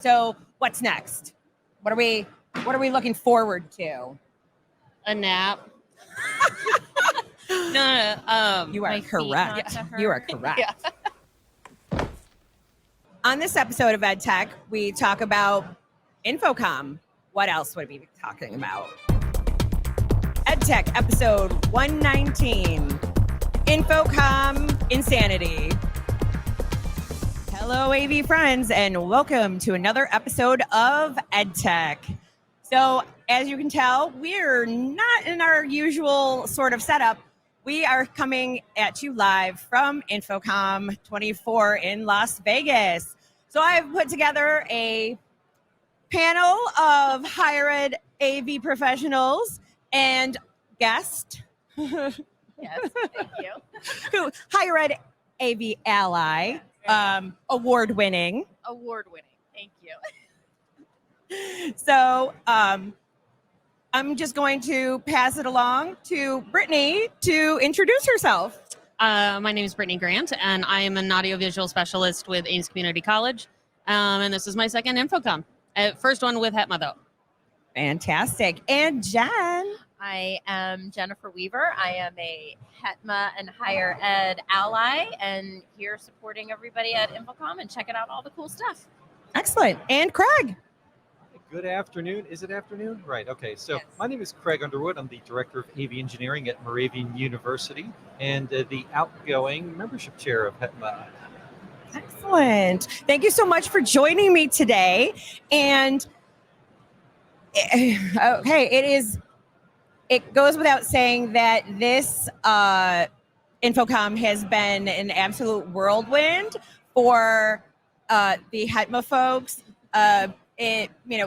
So what's next? What are we looking forward to? A nap. No. You are correct. You are correct. Yeah. On this episode of EdTech, we talk about InfoComm. What else would we be talking about? EdTech episode 119, InfoComm Insanity. Hello, AV friends, and welcome to another episode of EdTech. So, as you can tell, we're not in our usual sort of setup. We are coming at you live from InfoComm 24 in Las Vegas. So I've put together a panel of higher ed AV professionals and guest. Yes, thank you. Higher ed AV ally, award-winning. Award-winning, thank you. So I'm just going to pass it along to Brittney to introduce herself. My name is Brittney Grant, and I am an audiovisual specialist with Ames Community College. And this is my second InfoComm. First one with HETMA, though. Fantastic. And Jen. I am Jennifer Weaver. I am a HETMA and higher ed ally and here supporting everybody at InfoComm and checking out all the cool stuff. Excellent. And Craig. Good afternoon. Is it afternoon? Right. Okay. So Yes. My name is Craig Underwood. I'm the Director of AV Engineering at Moravian University and the outgoing membership chair of HETMA. Excellent. Thank you so much for joining me today. And okay, it goes without saying that this InfoComm has been an absolute whirlwind for the HETMA folks.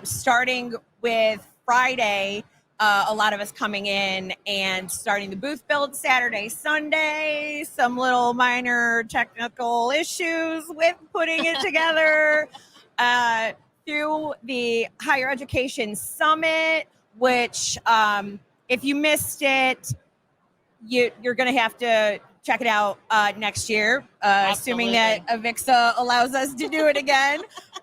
Starting with Friday, a lot of us coming in and starting the booth build Saturday, Sunday, some little minor technical issues with putting it together, through the Higher Education Summit, which if you missed it, you're going to have to check it out next year, assuming that Avixa allows us to do it again.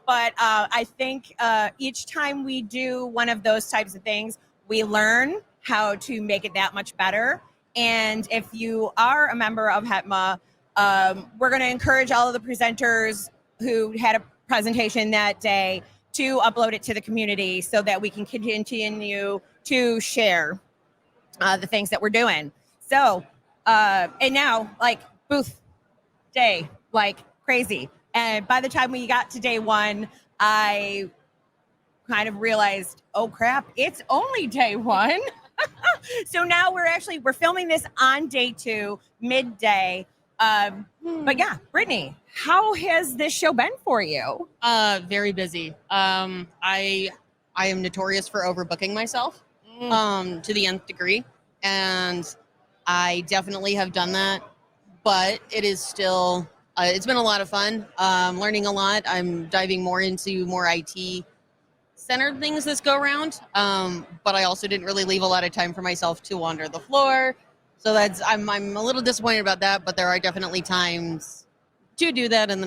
But I think each time we do one of those types of things, we learn how to make it that much better. And if you are a member of HETMA, we're going to encourage all of the presenters who had a presentation that day to upload it to the community so that we can continue to share the things that we're doing. So, and now, like, booth day, like crazy. And by the time we got to day one, I kind of realized, oh crap, it's only day one. So now we're filming this on day two, midday. But yeah, Brittney, how has this show been for you? Very busy. I am notorious for overbooking myself to the nth degree. And I definitely have done that. But it is still, it's been a lot of fun. Learning a lot. I'm diving more into more IT centered things this go around. But I also didn't really leave a lot of time for myself to wander the floor. So I'm a little disappointed about that, but there are definitely times to do that in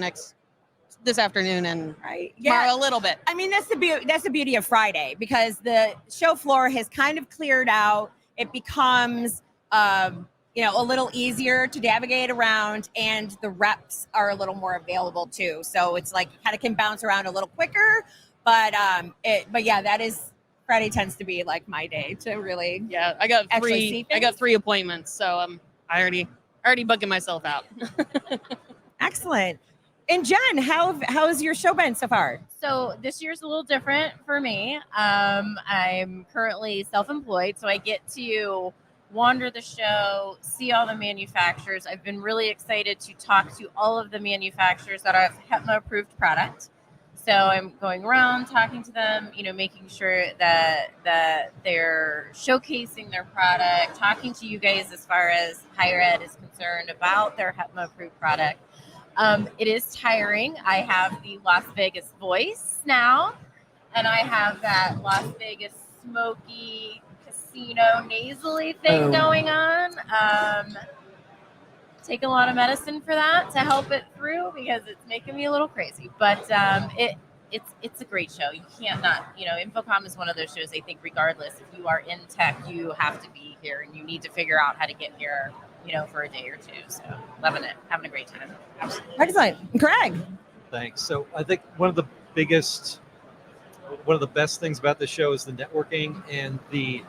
this afternoon and tomorrow a little bit. I mean, that's the beauty of Friday, because the show floor has kind of cleared out. It becomes a little easier to navigate around, and the reps are a little more available too. So it's like you kind of can bounce around a little quicker. But that is, Friday tends to be like my day to really. Yeah, I got see I got 3 appointments, so I already booking myself out. Excellent. And Jen, how's your show been so far? So this year's a little different for me. I'm currently self-employed, so I get to wander the show, see all the manufacturers. I've been really excited to talk to all of the manufacturers that have HETMA approved product. So I'm going around talking to them, making sure that they're showcasing their product, talking to you guys as far as higher ed is concerned about their HETMA approved product. It is tiring. I have the Las Vegas voice now, and I have that Las Vegas smoky casino nasally thing going on. Take a lot of medicine for that to help it through because it's making me a little crazy. But it's a great show. You can't not, InfoComm is one of those shows. I think regardless if you are in tech, you have to be here, and you need to figure out how to get here, for a day or two. So loving it, having a great time. Absolutely. Excellent. Greg. Thanks. So I think one of the best things about the show is the networking and the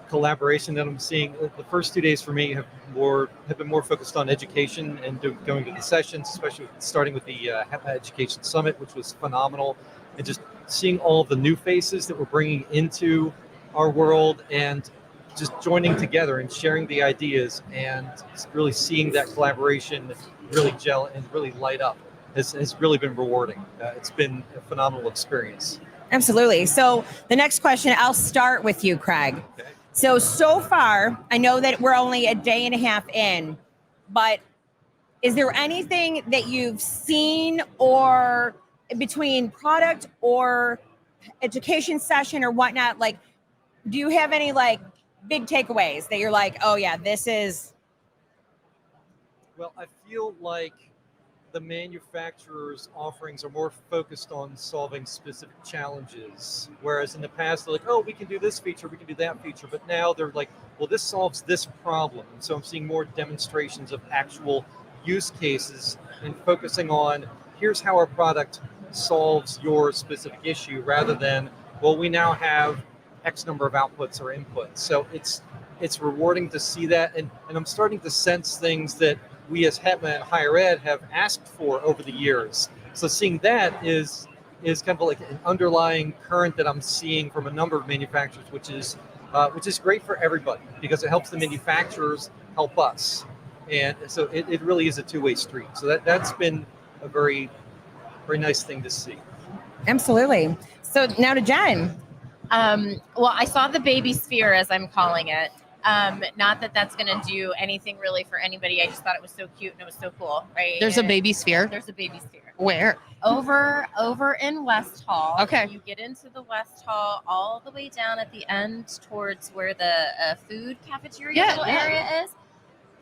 collaboration that I'm seeing. The first 2 days for me have been more focused on education and going to the sessions, especially starting with the HETMA Education Summit, which was phenomenal, and just seeing all of the new faces that we're bringing into our world and just joining together and sharing the ideas and really seeing that collaboration really gel and really light up has really been rewarding. It's been a phenomenal experience. Absolutely. So the next question, I'll start with you, Craig. Okay. So far, I know that we're only a day and a half in, but is there anything that you've seen or between product or education session or whatnot, like, do you have any like big takeaways that you're like, oh yeah, this is... Well, I feel like the manufacturers' offerings are more focused on solving specific challenges, whereas in the past they're like, oh, we can do this feature, we can do that feature, but now they're like, well, this solves this problem. And so I'm seeing more demonstrations of actual use cases and focusing on, here's how our product solves your specific issue, rather than, well, we now have X number of outputs or inputs. So it's rewarding to see that, and I'm starting to sense things that we as HETMA and higher ed have asked for over the years. So seeing that is kind of like an underlying current that I'm seeing from a number of manufacturers, which is great for everybody because it helps the manufacturers help us. And so it really is a two-way street. So that's been a very, very nice thing to see. Absolutely. So now to Jen. Well, I saw the baby sphere, as I'm calling it. Not that that's going to do anything really for anybody. I just thought it was so cute and it was so cool, right? There's a baby sphere. There's a baby sphere. Where? Over in West Hall. Okay. You get into the West Hall all the way down at the end towards where the food cafeteria little area is.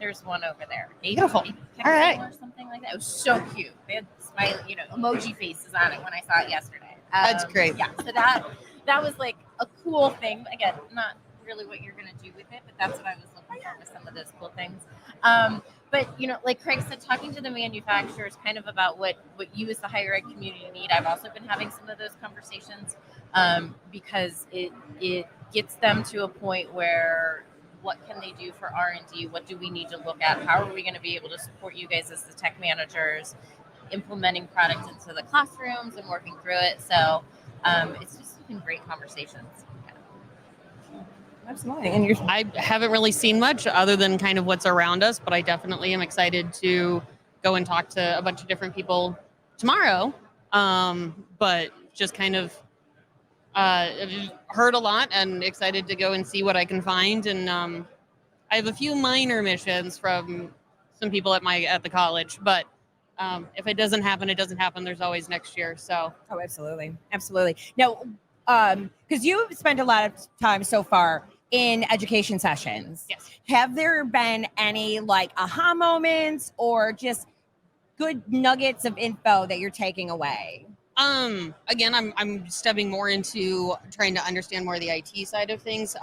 There's one over there. Beautiful. All right. Or something like that. It was so cute. They had smiley, emoji faces on it when I saw it yesterday. That's great. Yeah. So that was like a cool thing. Again, not really what you're going to do with it, but that's what I was looking for with some of those cool things. But like Craig said, talking to the manufacturers kind of about what you as the higher ed community need. I've also been having some of those conversations because it gets them to a point where what can they do for R&D? What do we need to look at? How are we going to be able to support you guys as the tech managers, implementing products into the classrooms and working through it? So it's just been great conversations. Absolutely. And I haven't really seen much other than kind of what's around us, but I definitely am excited to go and talk to a bunch of different people tomorrow. But just kind of heard a lot and excited to go and see what I can find. And I have a few minor missions from some people at the college, but if it doesn't happen, it doesn't happen. There's always next year. So. Oh, absolutely. Absolutely. Now, because you've spent a lot of time so far in education sessions. Yes. Have there been any like aha moments or just good nuggets of info that you're taking away? Again, I'm stepping more into trying to understand more of the IT side of things,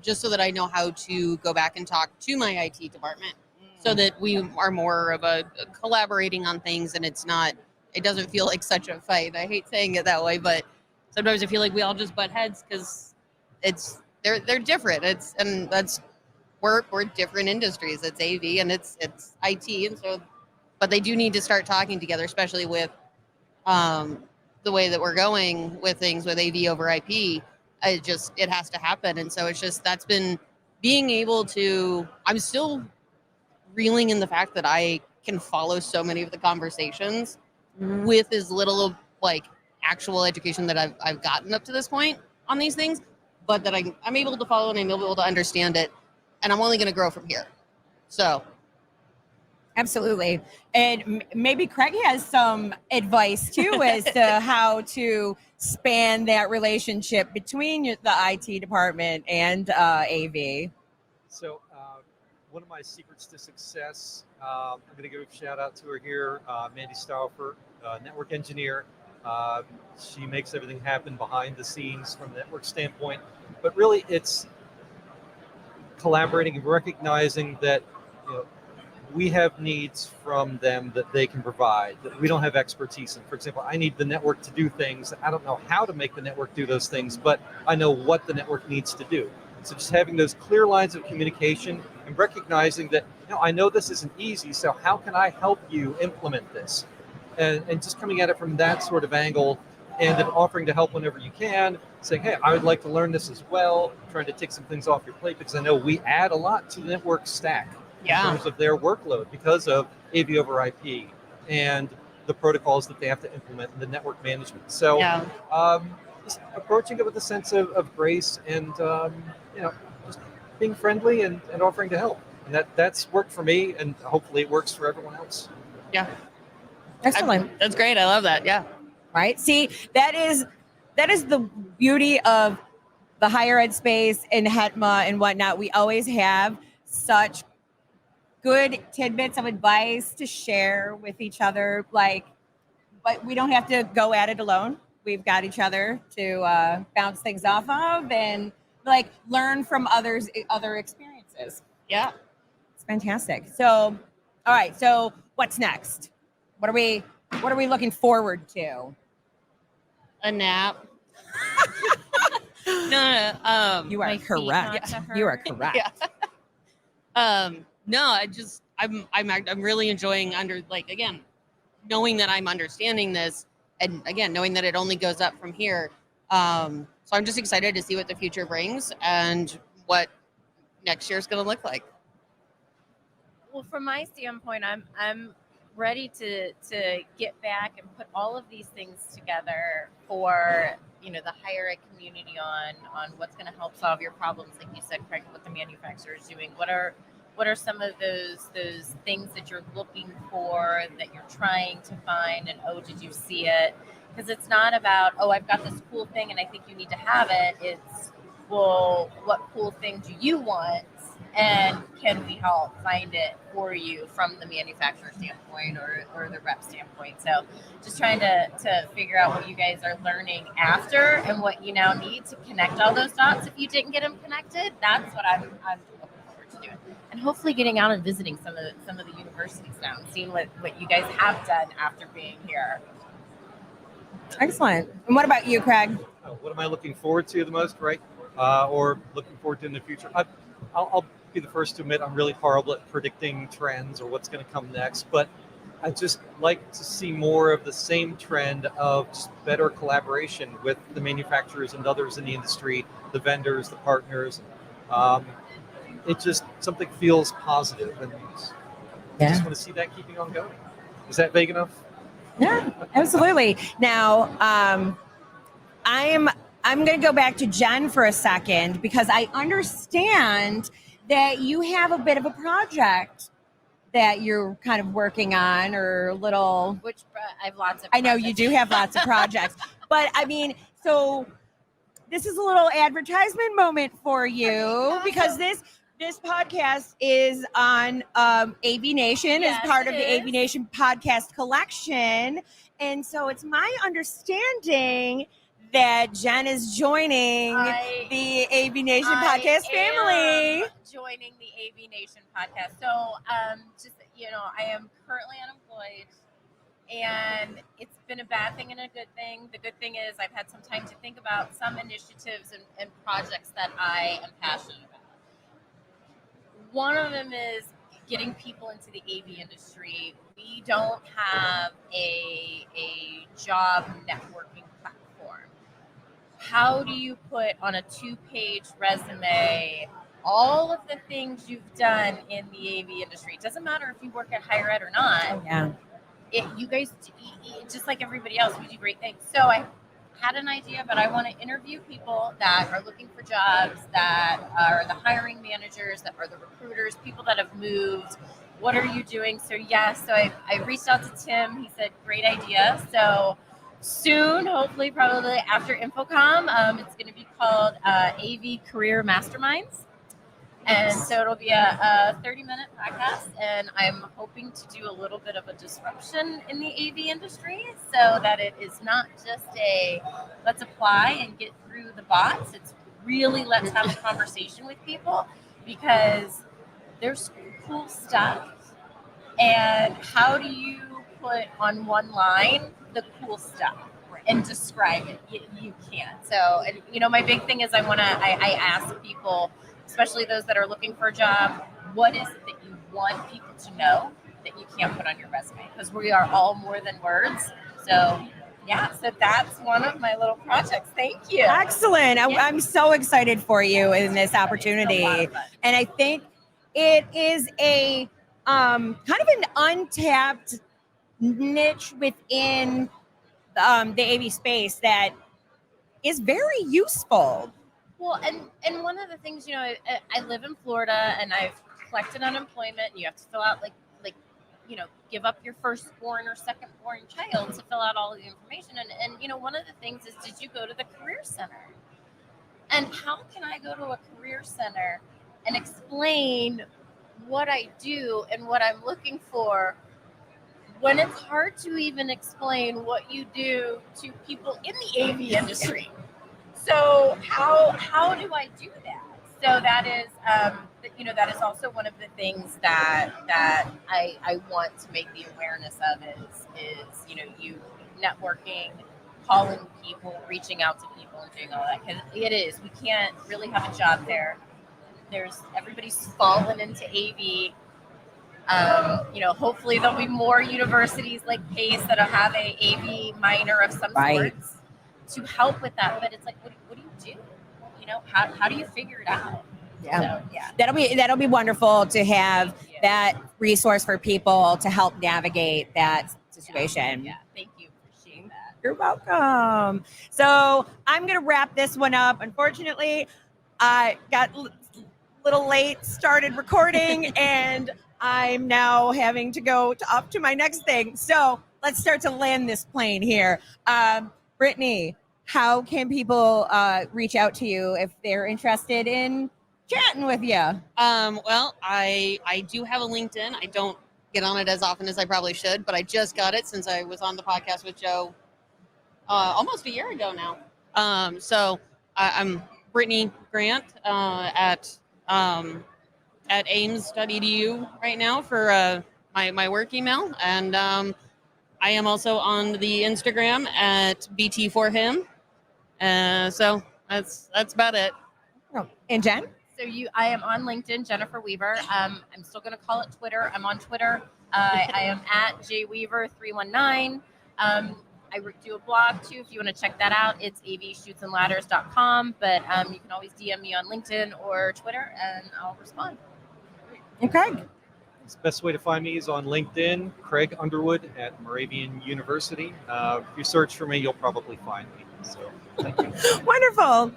just so that I know how to go back and talk to my IT department, so that we are more of a collaborating on things, and it doesn't feel like such a fight. I hate saying it that way, but sometimes I feel like we all just butt heads because they're different. We're different industries. It's AV and it's IT, and so, but they do need to start talking together, especially with the way that we're going with things with AV over IP. It has to happen, and so that's been being able to. I'm still reeling in the fact that I can follow so many of the conversations with as little of like actual education that I've gotten up to this point on these things, but that I'm able to follow and I'm able to understand it, and I'm only going to grow from here. So. Absolutely. And maybe Craig has some advice too as to how to span that relationship between the IT department and AV. So one of my secrets to success, I'm going to give a shout out to her here, Mandy Stauffer, network engineer. She makes everything happen behind the scenes from a network standpoint. But really, it's collaborating and recognizing that we have needs from them that they can provide that we don't have expertise in. For example, I need the network to do things. I don't know how to make the network do those things, but I know what the network needs to do. So just having those clear lines of communication and recognizing that, I know this isn't easy, so how can I help you implement this? And just coming at it from that sort of angle, and then offering to help whenever you can, saying, hey, I would like to learn this as well, trying to take some things off your plate, because I know we add a lot to the network stack in terms of their workload because of AV over IP and the protocols that they have to implement in the network management. So just approaching it with a sense of grace and just being friendly and offering to help. And that's worked for me, and hopefully it works for everyone else. Yeah. Excellent. That's great. I love that. Yeah. Right. See, that is the beauty of the higher ed space and HETMA and whatnot. We always have such good tidbits of advice to share with each other. But we don't have to go at it alone. We've got each other to bounce things off of and learn from other experiences. Yeah. It's fantastic. So, all right. So what's next? What are we looking forward to? A nap. No. You are My feet correct. not to You are hurt. correct. Yeah. No, I'm really enjoying knowing that I'm understanding this, and again, knowing that it only goes up from here. So I'm just excited to see what the future brings and what next year is going to look like. Well, from my standpoint, I'm ready to get back and put all of these things together for the higher ed community on what's going to help solve your problems, like you said, Craig, what the manufacturer is doing. What are some of those things that you're looking for, that you're trying to find, and did you see it? Because it's not about, I've got this cool thing and I think you need to have it. It's, well, what cool thing do you want? And can we help find it for you from the manufacturer standpoint or the rep standpoint? So just trying to figure out what you guys are learning after and what you now need to connect all those dots. If you didn't get them connected, that's what I'm looking forward to doing. And hopefully getting out and visiting some of the universities now and seeing what you guys have done after being here. Excellent. And what about you, Craig? What am I looking forward to the most, right? Or looking forward to in the future? I'll be the first to admit I'm really horrible at predicting trends or what's going to come next, but I just like to see more of the same trend of just better collaboration with the manufacturers and others in the industry, the vendors, the partners. It just something feels positive, and I just want to see that keeping on going. Is that vague enough? Yeah, absolutely. Now, I'm going to go back to Jen for a second, because I understand that you have a bit of a project that you're kind of working on, or a little. Which I have lots of. I know you do have lots of projects, but I mean, so this is a little advertisement moment for you, because this podcast is on AVNation as part of the AVNation podcast collection, and so it's my understanding that Jen is joining the AVNation podcast family. Joining the AVNation podcast. So, I am currently unemployed, and it's been a bad thing and a good thing. The good thing is I've had some time to think about some initiatives and projects that I am passionate about. One of them is getting people into the AV industry. We don't have a job networking platform. How do you put on a 2-page resume all of the things you've done in the AV industry? It doesn't matter if you work at higher ed or not. Yeah. You guys, just like everybody else, we do great things. So I had an idea, but I want to interview people that are looking for jobs, that are the hiring managers, that are the recruiters, people that have moved. What are you doing? So I reached out to Tim. He said, great idea. So soon, hopefully, probably after InfoComm, it's going to be called AV Career Masterminds. And so it'll be a 30-minute podcast, and I'm hoping to do a little bit of a disruption in the AV industry so that it is not just a let's apply and get through the bots. It's really let's have a conversation with people, because there's cool stuff. And how do you put on one line the cool stuff and describe it? You can't. So, and my big thing is I ask people, especially those that are looking for a job, what is it that you want people to know that you can't put on your resume? Because we are all more than words. So, yeah, so that's one of my little projects. Thank you. Excellent. I'm so excited for you in this opportunity. And I think it is a kind of an untapped niche within the AV space that is very useful. Well, and one of the things, I live in Florida, and I've collected unemployment, and you have to fill out like give up your firstborn or secondborn child to fill out all of the information. And one of the things is, did you go to the career center? And how can I go to a career center and explain what I do and what I'm looking for when it's hard to even explain what you do to people in the AV industry? So how do I do that? So that is that is also one of the things that I want to make the awareness of is you networking, calling people, reaching out to people, and doing all that, because we can't really have a job there. Everybody's fallen into AV. Hopefully there'll be more universities like Pace that'll have a AV minor of some sorts to help with that. But it's like, what do you do? How do you figure it out? Yeah. So, yeah. That'll be wonderful to have that resource for people to help navigate that situation. Yeah. Thank you for sharing that. You're welcome. So I'm going to wrap this one up. Unfortunately, I got a little late, started recording, and I'm now having to go up to my next thing. So let's start to land this plane here. Brittney, how can people reach out to you if they're interested in chatting with you? Well, I do have a LinkedIn. I don't get on it as often as I probably should, but I just got it since I was on the podcast with Joe almost a year ago now. So I'm Brittney Grant at ames.edu right now for my work email, and I am also on the Instagram at BT4him. So that's about it. Oh, and Jen? So I am on LinkedIn, Jennifer Weaver. I'm still going to call it Twitter. I'm on Twitter. I am at jweaver319. I do a blog too. If you want to check that out, it's avshootsandladders.com. But you can always DM me on LinkedIn or Twitter, and I'll respond. And Craig? The best way to find me is on LinkedIn, Craig Underwood at Moravian University. If you search for me, you'll probably find me. So thank you. Wonderful.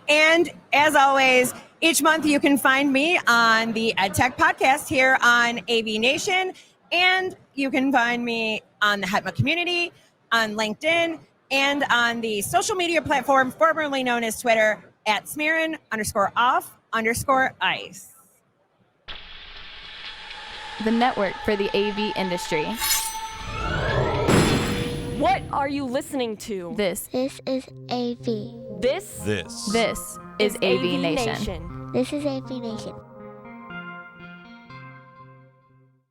And as always, each month you can find me on the EdTech podcast here on AVNation, and you can find me on the HETMA community, on LinkedIn, and on the social media platform formerly known as Twitter at Smearin_off_ice. The network for the AV industry. What are you listening to? This This is AV. This is AV Nation. This is AV Nation.